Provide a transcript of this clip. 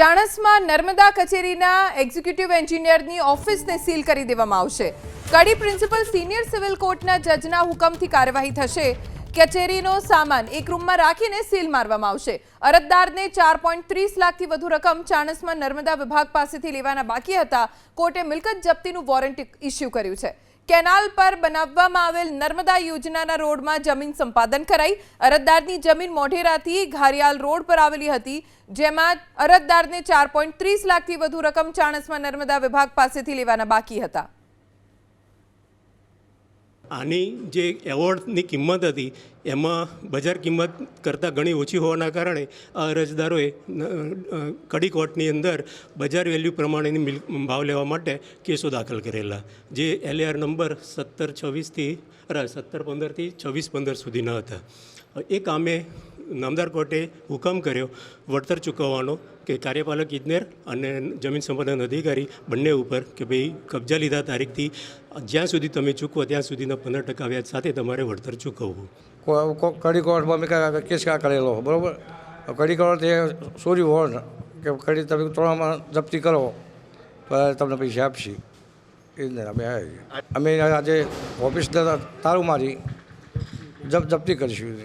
ચાણસ્માં નર્મદા કચેરીના executive એન્જિનિયરની ઓફિસને seal કરી દેવામાં આવશે। કડી પ્રિન્સિપલ સિનિયર સિવિલ કોર્ટના જજના હુકમથી કાર્યવાહી થશે। કચેરીનો સામાન એક રૂમમાં રાખીને સીલ મારવામાં આવશે। અરજદારને 4.30 લાખથી વધુ રકમ ચાણસ્મા નર્મદા વિભાગ પાસેથી લેવાના બાકી હતા। કોર્ટે મિલકત જપ્તીનું વોરંટ ઇસ્યુ કર્યું છે। કેનાલ પર બનાવવામાં આવેલ નર્મદા યોજનાના રોડમાં જમીન સંપાદન કરાઈ। અરજદારની જમીન મોઢેરાથી ઘારિયાલ રોડ પર આવેલી હતી, જેમાં અરજદારને 4.30 લાખથી વધુ રકમ ચાણસ્મા નર્મદા વિભાગ પાસેથી લેવાના બાકી હતા। આની જે એવોર્ડની કિંમત હતી એમાં બજાર કિંમત કરતાં ઘણી ઓછી હોવાના કારણે આ અરજદારોએ કડી કોર્ટની અંદર બજાર વેલ્યુ પ્રમાણેની ભાવ લેવા માટે કેસો દાખલ કરેલા, જે LAR નંબર 1715 થી 2615 સુધીના હતા। એ કામે નામદાર કોર્ટે હુકમ કર્યો વળતર ચૂકવવાનો કે કાર્યપાલક ઇજનેર અને જમીન સંપાદન અધિકારી બંને ઉપર કે ભાઈ કબજા લીધા તારીખથી જ્યાં સુધી તમે ચૂકવો ત્યાં સુધીના 15% વ્યાજ સાથે તમારે વળતર ચૂકવવું। કડી કોર્ટમાં મેં કેસ કરેલો, બરાબર। કડી કોર્ટ એ સોરી હોર્ડ કે કડી તમે તોડામાં જપ્તી કરો તો તમને પૈસા આપશે। એ જ અમે આજે ઓફિસ તારું મારી જપ્તી કરીશું।